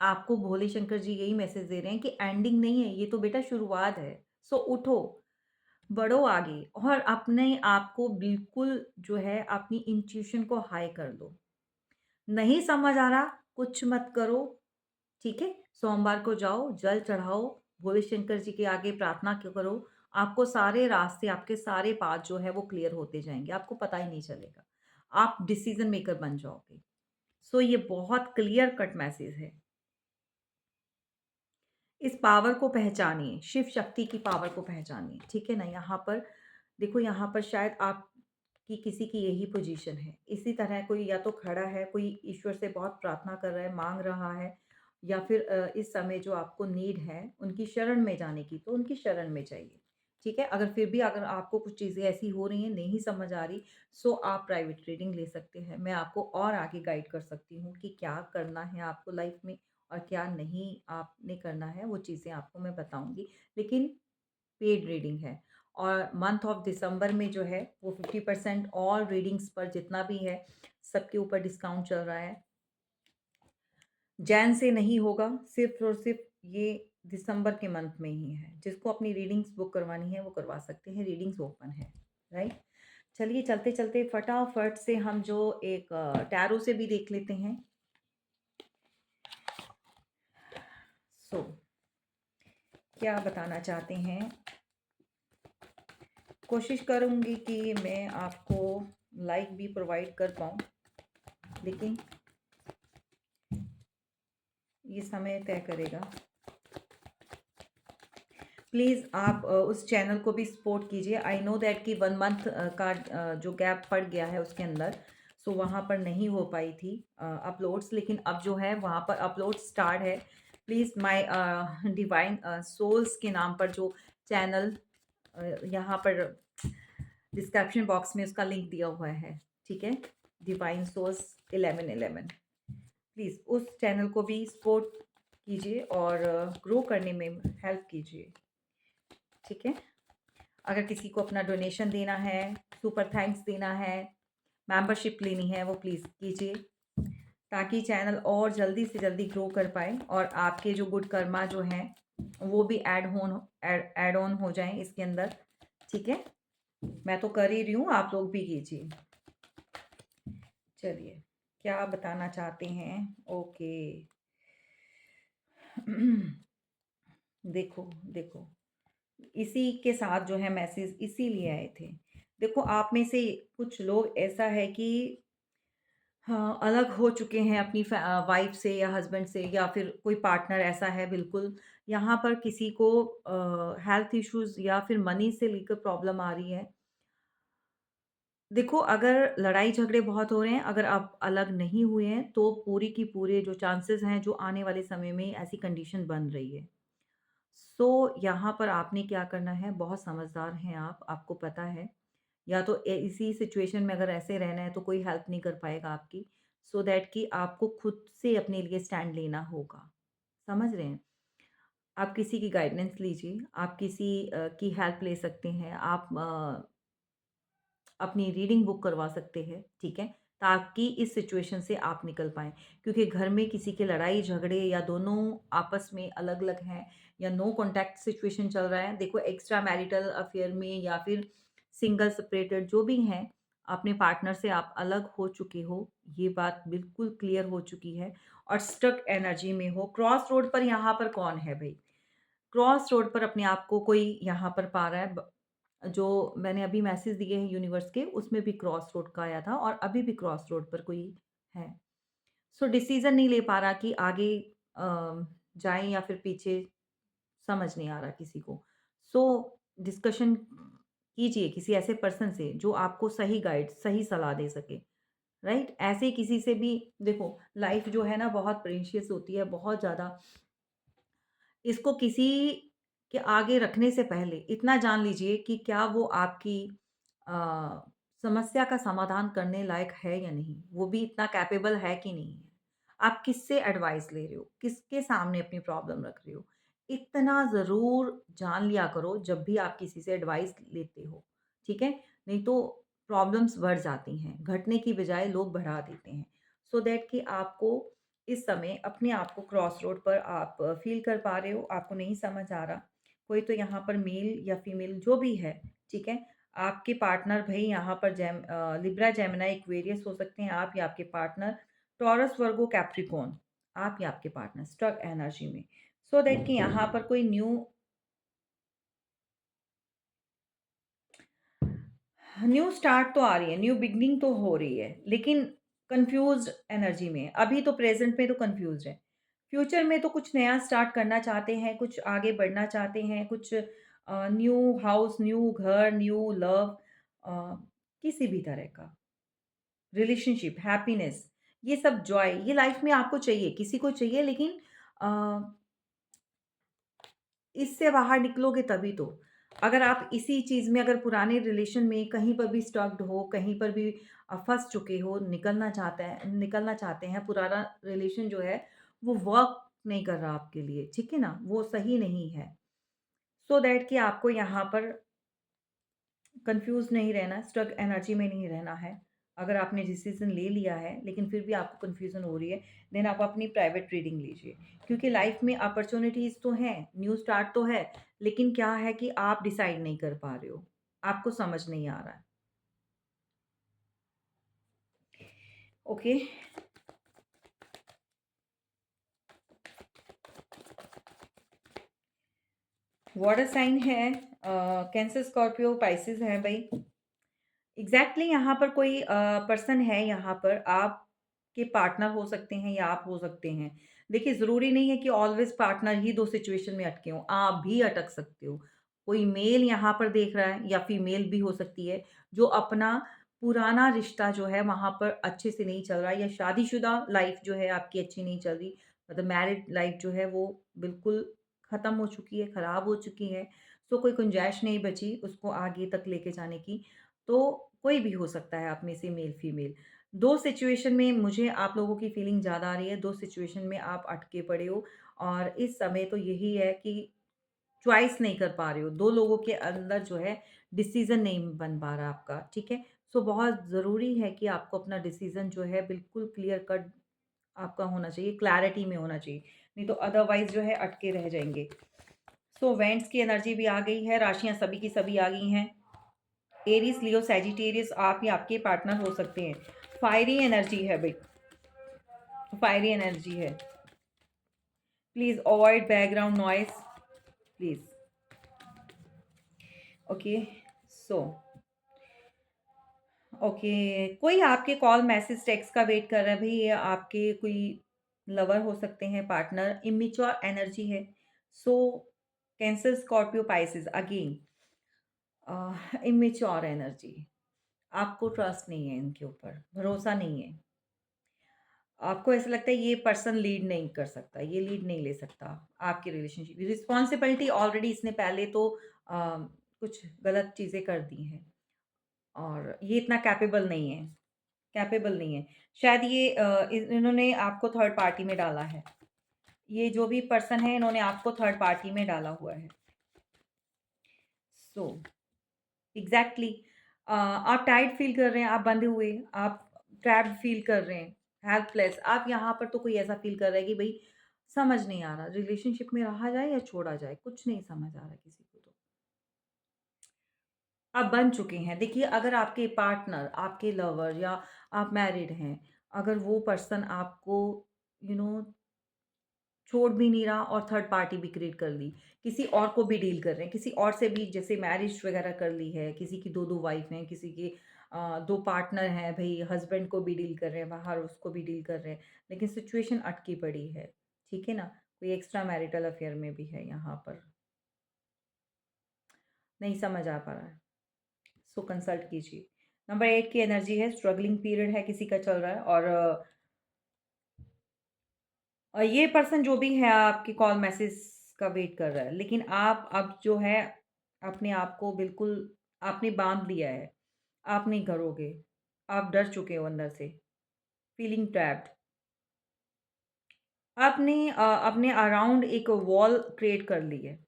आपको भोले शंकर जी यही मैसेज दे रहे हैं कि एंडिंग नहीं है, ये तो बेटा शुरुआत है। सो उठो, बढ़ो आगे और अपने आप को बिल्कुल जो है अपनी इंट्यूशन को हाई कर दो। नहीं समझ आ रहा, कुछ मत करो, ठीक है? सोमवार को जाओ, जल चढ़ाओ, भोले शंकर जी के आगे प्रार्थना करो। आपको सारे रास्ते, आपके सारे पाथ जो है वो क्लियर होते जाएँगे, आपको पता ही नहीं चलेगा। आप डिसीज़न मेकर बन जाओगे। सो ये बहुत क्लियर कट मैसेज है। इस पावर को पहचानिए, शिव शक्ति की पावर को पहचानिए, ठीक है ना? यहाँ पर देखो, यहाँ पर शायद आपकी किसी की यही पोजीशन है। इसी तरह कोई या तो खड़ा है, कोई ईश्वर से बहुत प्रार्थना कर रहा है, माँग रहा है, या फिर इस समय जो आपको नीड है उनकी शरण में जाने की, तो उनकी शरण में जाइए, ठीक है? अगर फिर भी अगर आपको कुछ चीज़ें ऐसी हो रही हैं, नहीं समझ आ रही, सो आप प्राइवेट रीडिंग ले सकते हैं। मैं आपको और आगे गाइड कर सकती हूँ कि क्या करना है आपको लाइफ़ में और क्या नहीं आपने करना है, वो चीज़ें आपको मैं बताऊँगी। लेकिन पेड रीडिंग है और मंथ ऑफ दिसंबर में जो है वो 50% ऑल रीडिंग्स पर जितना भी है, सबके ऊपर डिस्काउंट चल रहा है। जैन से नहीं होगा, सिर्फ़ और सिर्फ़ ये दिसंबर के मंथ में ही है। जिसको अपनी रीडिंग्स बुक करवानी है, वो करवा सकते हैं, रीडिंग्स ओपन है, राइट? चलिए चलते-चलते फटाफट से हम जो एक टैरो से भी देख लेते हैं। सो क्या बताना चाहते हैं? कोशिश करूँगी कि मैं आपको लाइक भी प्रोवाइड कर पाऊँ, लेकिन ये समय तय करेगा। प्लीज़ आप उस चैनल को भी सपोर्ट कीजिए। आई नो दैट कि 1 मंथ का जो गैप पड़ गया है उसके अंदर, सो वहाँ पर नहीं हो पाई थी अपलोड्स, लेकिन अब जो है वहाँ पर अपलोड स्टार्ट है। प्लीज़ माय डिवाइन सोल्स के नाम पर जो चैनल यहाँ पर डिस्क्रिप्शन बॉक्स में उसका लिंक दिया हुआ है, ठीक है? डिवाइन सोर्स 1111, प्लीज़ उस चैनल को भी सपोर्ट कीजिए और ग्रो करने में हेल्प कीजिए, ठीक है? अगर किसी को अपना डोनेशन देना है, सुपर थैंक्स देना है, मेंबरशिप लेनी है, वो प्लीज़ कीजिए, ताकि चैनल और जल्दी से जल्दी ग्रो कर पाए और आपके जो गुड कर्मा जो हैं वो भी ऐड ऑन हो जाएँ इसके अंदर, ठीक है? मैं तो कर ही रही हूँ, आप लोग भी कीजिए। चलिए, क्या बताना चाहते हैं? ओके। देखो, देखो, इसी के साथ जो है मैसेज इसीलिए आए थे। देखो, आप में से कुछ लोग ऐसा है कि हाँ, अलग हो चुके हैं अपनी वाइफ़ से या हस्बैंड से, या फिर कोई पार्टनर ऐसा है बिल्कुल। यहाँ पर किसी को हेल्थ इश्यूज़ या फिर मनी से लेकर प्रॉब्लम आ रही है। देखो, अगर लड़ाई-झगड़े बहुत हो रहे हैं, अगर आप अलग नहीं हुए हैं, तो पूरी की पूरे जो चांसेस हैं, जो आने वाले समय में ऐसी कंडीशन बन रही है। सो यहाँ पर आपने क्या करना है, बहुत समझदार हैं आप, आपको पता है। या तो इसी सिचुएशन में अगर ऐसे रहना है तो कोई हेल्प नहीं कर पाएगा आपकी, सो दैट कि आपको खुद से अपने लिए स्टैंड लेना होगा। समझ रहे हैं? आप किसी की गाइडेंस लीजिए, आप किसी की हेल्प ले सकते हैं, आप अपनी रीडिंग बुक करवा सकते हैं, ठीक है? ताकि इस सिचुएशन से आप निकल पाएँ। क्योंकि घर में किसी के लड़ाई-झगड़े या दोनों आपस में अलग-अलग हैं या नो कॉन्टैक्ट सिचुएशन चल रहा है। देखो, एक्स्ट्रा मैरिटल अफ़ेयर में या फिर सिंगल सेपरेटेड जो भी हैं, अपने पार्टनर से आप अलग हो चुके हो, ये बात बिल्कुल क्लियर हो चुकी है और स्टक एनर्जी में हो। क्रॉस रोड पर यहाँ पर कौन है भई? क्रॉस रोड पर अपने आप को कोई यहाँ पर पा रहा है। जो मैंने अभी मैसेज दिए हैं यूनिवर्स के, उसमें भी क्रॉस रोड का आया था और अभी भी क्रॉस रोड पर कोई है। सो डिसीजन नहीं ले पा रहा कि आगे जाएं या फिर पीछे, समझ नहीं आ रहा किसी को। सो डिस्कशन कीजिए किसी ऐसे पर्सन से जो आपको सही गाइड, सही सलाह दे सके, राइट? ऐसे किसी से भी, देखो, लाइफ जो है ना बहुत प्रेशियस होती है, बहुत ज़्यादा। इसको किसी के आगे रखने से पहले इतना जान लीजिए कि क्या वो आपकी अ, समस्या का समाधान करने लायक है या नहीं, वो भी इतना कैपेबल है कि नहीं है। आप किससे एडवाइस ले रहे हो, किसके सामने अपनी प्रॉब्लम रख रहे हो, इतना ज़रूर जान लिया करो जब भी आप किसी से एडवाइस लेते हो, ठीक है? नहीं तो प्रॉब्लम्स बढ़ जाती हैं, घटने की बजाय लोग बढ़ा देते हैं। सो दैट कि आपको इस समय अपने आप को क्रॉस रोड पर आप फ़ील कर पा रहे हो, आपको नहीं समझ आ रहा। कोई तो यहाँ पर मेल या फीमेल जो भी है, ठीक है? आपके पार्टनर भई यहाँ पर लिब्रा, जेमिनी, एक्वेरियस हो सकते हैं आप या आपके पार्टनर, टॉरस, वर्गो, कैप्रिकॉर्न, आप या आपके पार्टनर स्टक एनर्जी में। सो दैट कि यहाँ पर कोई न्यू स्टार्ट तो आ रही है, न्यू बिगिनिंग तो हो रही है, लेकिन कन्फ्यूज़्ड एनर्जी में है। अभी तो प्रेज़ेंट में तो कन्फ्यूज़्ड है। फ्यूचर में तो कुछ नया स्टार्ट करना चाहते हैं, कुछ आगे बढ़ना चाहते हैं, कुछ न्यू हाउस, न्यू घर, न्यू लव, अ, किसी भी तरह का रिलेशनशिप, हैप्पीनेस, ये सब जॉय, ये लाइफ़ में आपको चाहिए, किसी को चाहिए, लेकिन अ इससे बाहर निकलोगे तभी तो। अगर आप इसी चीज़ में, अगर पुराने रिलेशन में कहीं पर भी स्टक्ड हो, कहीं पर भी फँस चुके हो, निकलना चाहते हैं, पुराना रिलेशन जो है वो वर्क नहीं कर रहा आपके लिए, ठीक है ना? वो सही नहीं है। सो दैट कि आपको यहाँ पर कन्फ्यूज़ नहीं रहना, स्टक एनर्जी में नहीं रहना है। अगर आपने डिसीज़न ले लिया है, लेकिन फिर भी आपको कन्फ्यूज़न हो रही है, देन आप अपनी प्राइवेट रीडिंग लीजिए। क्योंकि लाइफ़ में अपॉर्च्युनिटीज़ तो हैं, न्यू स्टार्ट तो है, लेकिन क्या है कि आप डिसाइड नहीं कर पा रहे हो, आपको समझ नहीं आ रहा है। ओके, वाटर साइन है, कैंसर, स्कॉर्पियो, पाइसेस है भई। एग्ज़ैक्टली यहाँ पर कोई पर्सन है, यहाँ पर आपके पार्टनर हो सकते हैं या आप हो सकते हैं। देखिए, ज़रूरी नहीं है कि ऑलवेज़ पार्टनर ही 2 सिचुएशन में अटके हों, आप भी अटक सकते हो। कोई मेल यहाँ पर देख रहा है या फीमेल भी हो सकती है, जो अपना पुराना रिश्ता जो है वहाँ पर अच्छे से नहीं चल रहा है, या शादीशुदा लाइफ़ जो है आपकी अच्छी नहीं चल रही, मतलब मैरिड लाइफ़ जो है वो बिल्कुल ख़त्म हो चुकी है, ख़राब हो चुकी है। सो कोई गुंजाइश नहीं बची उसको आगे तक लेके जाने की। तो कोई भी हो सकता है आप में से, मेल फीमेल। 2 सिचुएशन में मुझे आप लोगों की फीलिंग ज़्यादा आ रही है, 2 सिचुएशन में आप अटके पड़े हो, और इस समय तो यही है कि चॉइस नहीं कर पा रहे हो। 2 लोगों के अंदर जो है डिसीज़न नहीं बन पा रहा आपका, ठीक है? सो बहुत ज़रूरी है कि आपको अपना डिसीज़न जो है बिल्कुल क्लियर कट आपका होना चाहिए, क्लैरिटी में होना चाहिए। नहीं तो अदरवाइज़ जो है अटके रह जाएँगे। सो वेंट्स की एनर्जी भी आ गई है, राशियाँ सभी की सभी आ गई हैं। एरीज, लियो, सैजिटेरियस आप या आपके पार्टनर हो सकते हैं। फायरी एनर्जी है भाई, फायरी एनर्जी है। Please avoid background noise, please. Okay, so okay, कोई आपके कॉल, मैसेज, टेक्स्ट का वेट कर रहा है भाई, ये आपके कोई लवर हो सकते हैं, पार्टनर। इमेच्योर एनर्जी है। So cancer, Scorpio, Pisces again immature energy. आपको ट्रस्ट नहीं है इनके ऊपर, भरोसा नहीं है। आपको ऐसा लगता है ये पर्सन लीड नहीं कर सकता, ये लीड नहीं ले सकता आपकी रिलेशनशिप। रिस्पॉन्सिबिलिटी ऑलरेडी इसने पहले तो कुछ गलत चीज़ें कर दी हैं, और ये इतना कैपेबल नहीं है, कैपेबल नहीं है। शायद ये इन्होंने आपको थर्ड पार्टी में डाला है। ये जो भी पर्सन है, इन्होंने आपको थर्ड पार्टी में डाला हुआ है। सो एग्ज़ैक्टली आप टायर्ड फ़ील कर रहे हैं, आप बंधे हुए, आप ट्रैप्ड फ़ील कर रहे हैं, हेल्पलेस। आप यहाँ पर तो कोई ऐसा फ़ील कर रहा है कि भई समझ नहीं आ रहा, रिलेशनशिप में रहा जाए या छोड़ा जाए, कुछ नहीं समझ आ रहा किसी को तो। आप बंध चुके हैं। देखिए, अगर आपके पार्टनर, आपके लवर, या आप मैरिड हैं, अगर वो पर्सन आपको यू you नो know, छोड़ भी नहीं रहा और थर्ड पार्टी भी क्रिएट कर ली, किसी और को भी डील कर रहे हैं, किसी और से भी जैसे मैरिज वगैरह कर ली है, किसी की 2-2 वाइफ़ हैं, किसी के 2 पार्टनर हैं, भई हस्बैंड को भी डील कर रहे हैं बाहर, उसको भी डील कर रहे हैं, लेकिन सिचुएशन अटकी पड़ी है, ठीक है ना? कोई एक्स्ट्रा मैरिटल अफ़ेयर में भी है यहाँ पर, नहीं समझ आ पा रहा है, सो कंसल्ट कीजिए। नंबर 8 की एनर्जी है, स्ट्रगलिंग पीरियड है किसी का चल रहा है, और ये पर्सन जो भी है आपकी कॉल मैसेज का वेट कर रहा है, लेकिन आप अब जो है अपने आप को बिल्कुल आपने बांध लिया है, आप नहीं करोगे, आप डर चुके हो अंदर से, फीलिंग ट्रैप्ड। आपने अपने अराउंड एक वॉल क्रिएट कर ली है।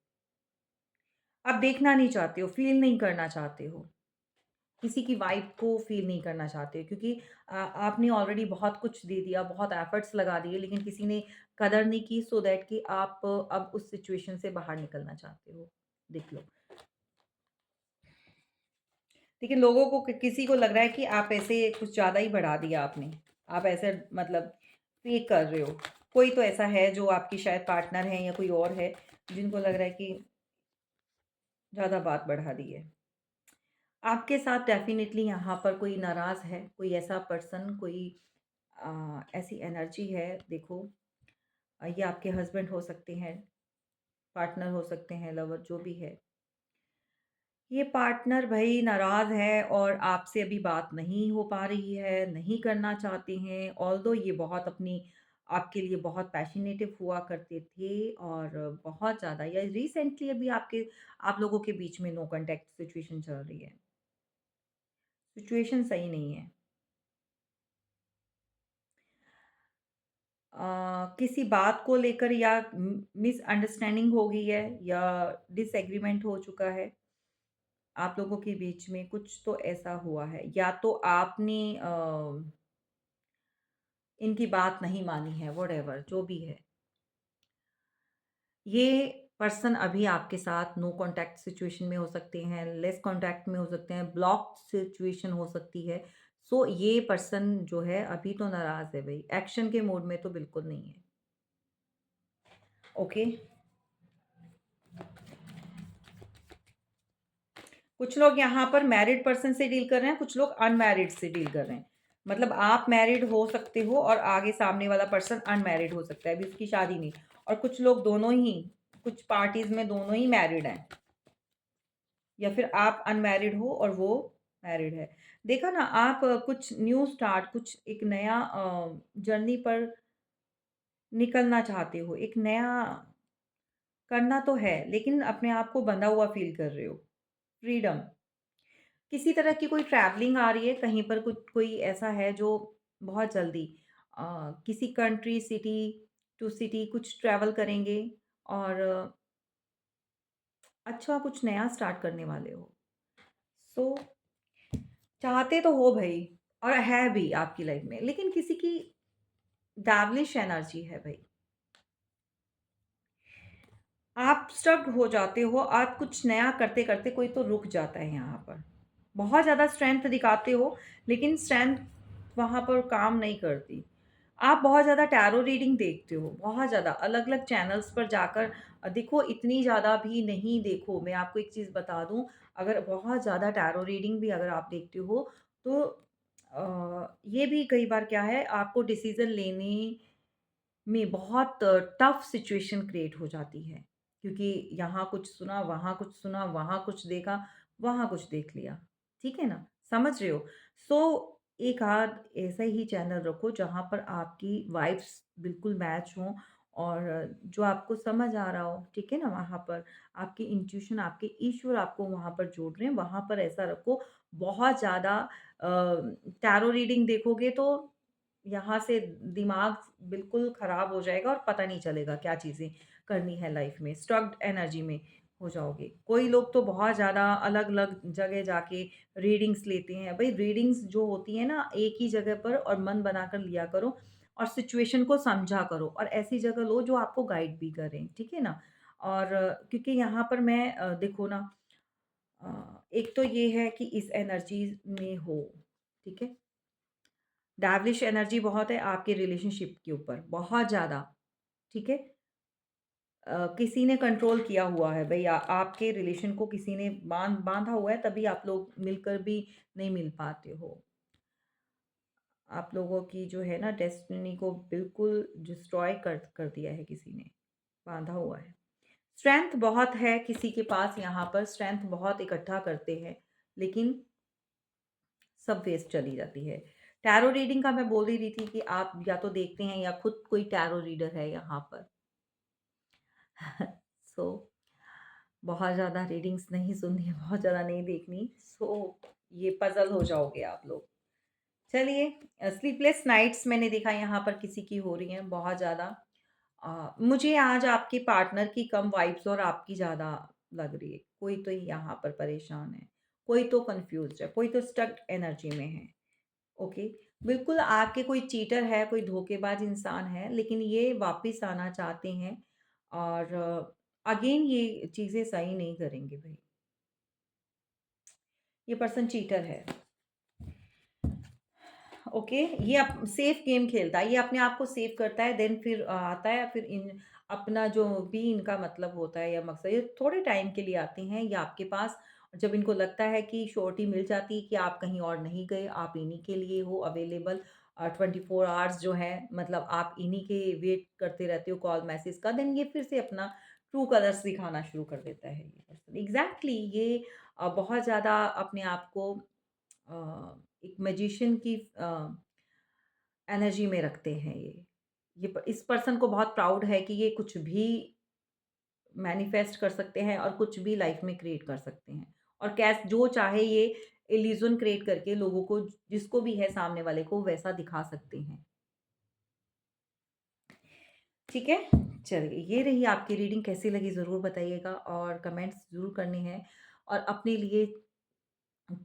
आप देखना नहीं चाहते हो, फील नहीं करना चाहते हो। किसी की वाइब को फ़ील नहीं करना चाहते हो क्योंकि आपने ऑलरेडी बहुत कुछ दे दिया, बहुत एफ़र्ट्स लगा दिए लेकिन किसी ने कदर नहीं की सो दैट कि आप अब उस सिचुएशन से बाहर निकलना चाहते हो। देख लो। लेकिन लोगों को किसी को लग रहा है कि आप ऐसे कुछ ज़्यादा ही बढ़ा दिया आपने। आप ऐसे मतलब फ़ेक कर रहे हो। कोई तो ऐसा है जो आपकी शायद पार्टनर है या कोई और है, जिनको लग रहा है कि ज़्यादा बात बढ़ा दी है। आपके साथ डेफ़िनिटली यहाँ पर कोई नाराज़ है, कोई ऐसा पर्सन, कोई ऐसी एनर्जी है देखो। ये आपके हस्बैंड हो सकते हैं, पार्टनर हो सकते हैं, लवर जो भी है। ये पार्टनर भई नाराज़ है और आपसे अभी बात नहीं हो पा रही है, नहीं करना चाहते हैं। ऑल्दो ये बहुत अपनी आपके लिए बहुत पैशनेटिव हुआ करते थे और बहुत ज़्यादा या रिसेंटली अभी आप लोगों के बीच में नो कॉन्टैक्ट सिचुएशन चल रही है। सिचुएशन सही नहीं है। किसी बात को लेकर या मिसअंडरस्टैंडिंग हो गई है या डिसएग्रीमेंट हो चुका है आप लोगों के बीच में कुछ तो ऐसा हुआ है या तो आपने इनकी बात नहीं मानी है व्हाटएवर जो भी है ये पर्सन अभी आपके साथ नो कांटेक्ट सिचुएशन में हो सकते हैं लेस कांटेक्ट में हो सकते हैं ब्लॉक सिचुएशन हो सकती है सो ये पर्सन जो है अभी तो नाराज है भाई एक्शन के मोड में तो बिल्कुल नहीं है ओके कुछ लोग यहाँ पर मैरिड पर्सन से डील कर रहे हैं, कुछ लोग अनमैरिड से डील कर रहे हैं। मतलब आप मैरिड हो सकते हो और आगे सामने वाला पर्सन अनमैरिड हो सकता है, अभी उसकी शादी नहीं। और कुछ लोग दोनों ही कुछ पार्टीज़ में दोनों ही मैरिड हैं या फिर आप अनमैरिड हो और वो मैरिड है। देखा ना आप कुछ न्यू स्टार्ट कुछ एक नया जर्नी पर निकलना चाहते हो, एक नया करना तो है, लेकिन अपने आप को बंधा हुआ फ़ील कर रहे हो। फ्रीडम। किसी तरह की कोई ट्रैवलिंग आ रही है, कहीं पर कुछ कोई ऐसा है जो बहुत जल्दी अ, किसी कंट्री, सिटी टू सिटी कुछ ट्रैवल करेंगे और अच्छा कुछ नया स्टार्ट करने वाले हो। सो चाहते तो हो भई और है भी आपकी लाइफ में, लेकिन किसी की डेविलिश एनर्जी है भई। आप स्टक हो जाते हो, आप कुछ नया करते-करते कोई तो रुक जाता है यहाँ पर। बहुत ज़्यादा स्ट्रेंथ दिखाते हो, लेकिन स्ट्रेंथ वहाँ पर काम नहीं करती। आप बहुत ज़्यादा टैरो रीडिंग देखते हो, बहुत ज़्यादा अलग-अलग चैनल्स पर जाकर देखो इतनी ज़्यादा भी नहीं देखो। मैं आपको एक चीज़ बता दूँ, अगर बहुत ज़्यादा टैरो रीडिंग भी अगर आप देखते हो, तो ये भी कई बार क्या है, आपको डिसीज़न लेने में बहुत टफ सिचुएशन क्रिएट हो जाती है क्योंकि यहाँ कुछ सुना, वहाँ कुछ देखा, वहाँ कुछ देख लिया। ठीक है ना? समझ रहे हो? सो एक आध ऐसा ही चैनल रखो जहाँ पर आपकी वाइब्स बिल्कुल मैच हों और जो आपको समझ आ रहा हो, ठीक है ना? वहाँ पर आपकी इंट्यूशन, आपके ईश्वर आपको वहाँ पर जोड़ रहे हैं, वहाँ पर ऐसा रखो। बहुत ज़्यादा टैरो रीडिंग देखोगे तो यहाँ से दिमाग बिल्कुल खराब हो जाएगा और पता नहीं चलेगा क्या चीज़ें करनी है लाइफ में, स्टक्ड एनर्जी में हो जाओगे। कोई लोग तो बहुत ज़्यादा अलग-अलग जगह जाके रीडिंग्स लेते हैं। भई रीडिंग्स जो होती है ना एक ही जगह पर और मन बनाकर लिया करो और सिचुएशन को समझा करो और ऐसी जगह लो जो आपको गाइड भी करें, ठीक है ना? और क्योंकि यहाँ पर मैं देखो ना एक तो ये है कि इस एनर्जी में हो, ठीक है? डेविलिश एनर्जी बहुत है आपके रिलेशनशिप के ऊपर, बहुत ज़्यादा, ठीक है? किसी ने कंट्रोल किया हुआ है भई आपके रिलेशन को किसी ने बाँधा हुआ है तभी आप लोग मिलकर भी नहीं मिल पाते हो। आप लोगों की जो है ना डेस्टिनी को बिल्कुल डिस्ट्रॉय कर दिया है किसी ने, बाँधा हुआ है। स्ट्रेंथ बहुत है किसी के पास यहाँ पर स्ट्रेंथ बहुत इकट्ठा करते हैं, लेकिन सब वेस्ट चली जाती है। टैरो रीडिंग का मैं बोल ही रही थी कि आप या तो देखते हैं या खुद कोई टैरो रीडर है यहाँ पर। सो बहुत ज़्यादा रीडिंग्स नहीं सुननी है, बहुत ज़्यादा नहीं देखनी। सो ये पज़ल हो जाओगे आप लोग। चलिए स्लीपलेस नाइट्स मैंने देखा यहाँ पर किसी की हो रही हैं बहुत ज़्यादा। मुझे आज आपके पार्टनर की कम वाइब्स और आपकी ज़्यादा लग रही है। कोई तो यहाँ पर परेशान है। कोई तो कन्फ्यूज़्ड है, कोई तो स्टक एनर्जी में है। ओके, बिल्कुल आपके कोई चीटर है, कोई धोखेबाज इंसान है, लेकिन ये वापस आना चाहते हैं और अगेन ये चीज़ें सही नहीं करेंगे भई। ये पर्सन चीटर है। ओके, ये अप सेफ गेम खेलता है, ये अपने आप को सेव करता है, देन फिर आता है, फिर इन अपना जो भी इनका मतलब होता है या मकसद, ये थोड़े टाइम के लिए आते हैं या आपके पास, जब इनको लगता है कि श्योरिटी मिल जाती है कि आप कहीं और नहीं गए, आप इन्हीं के लिए हो अवेलेबल 24 आवर्स जो है, मतलब आप इन्हीं के वेट करते रहते हो कॉल मैसेज का, देन ये फिर से अपना ट्रू कलर्स दिखाना शुरू कर देता है ये पर्सन। एग्ज़ैक्टली ये बहुत ज़्यादा अपने आप को एक मैजिशियन की एनर्जी में रखते हैं ये। इस पर्सन को बहुत प्राउड है कि ये कुछ भी मैनिफेस्ट कर सकते हैं और कुछ भी लाइफ में क्रिएट कर सकते हैं। और कैस जो चाहे ये इल्यूज़न क्रिएट करके लोगों को, जिसको भी है सामने वाले को, वैसा दिखा सकते हैं। ठीक है? चलिए, ये रही आपकी रीडिंग, कैसी लगी ज़रूर बताइएगा और कमेंट्स ज़रूर करने हैं और अपने लिए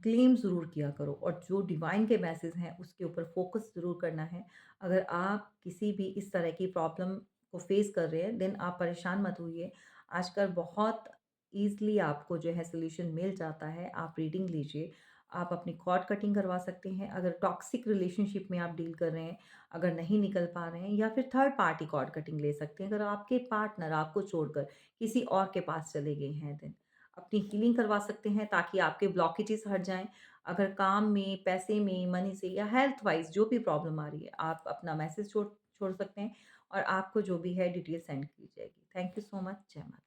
क्लेम ज़रूर किया करो और जो डिवाइन के मैसेज हैं उसके ऊपर फोकस ज़रूर करना है। अगर आप किसी भी इस तरह की प्रॉब्लम को फेस कर रहे हैं, देन आप परेशान मत होइए। आजकल बहुत ईज़िली आपको जो है सॉल्यूशन मिल जाता है। आप रीडिंग लीजिए, आप अपनी कॉर्ड कटिंग करवा सकते हैं। अगर टॉक्सिक रिलेशनशिप में आप डील कर रहे हैं, अगर नहीं निकल पा रहे हैं, या फिर थर्ड पार्टी कॉर्ड कटिंग ले सकते हैं। अगर आपके पार्टनर आपको छोड़कर किसी और के पास चले गए हैं, देन अपनी हीलिंग करवा सकते हैं ताकि आपके ब्लॉकेजेस हट जाएँ। अगर काम में, पैसे में, मनी से या हेल्थ वाइज़ जो भी प्रॉब्लम आ रही है, आप अपना मैसेज छोड़ छोड़ सकते हैं और आपको जो भी है डिटेल सेंड की जाएगी। Thank you so much. जय माता दी।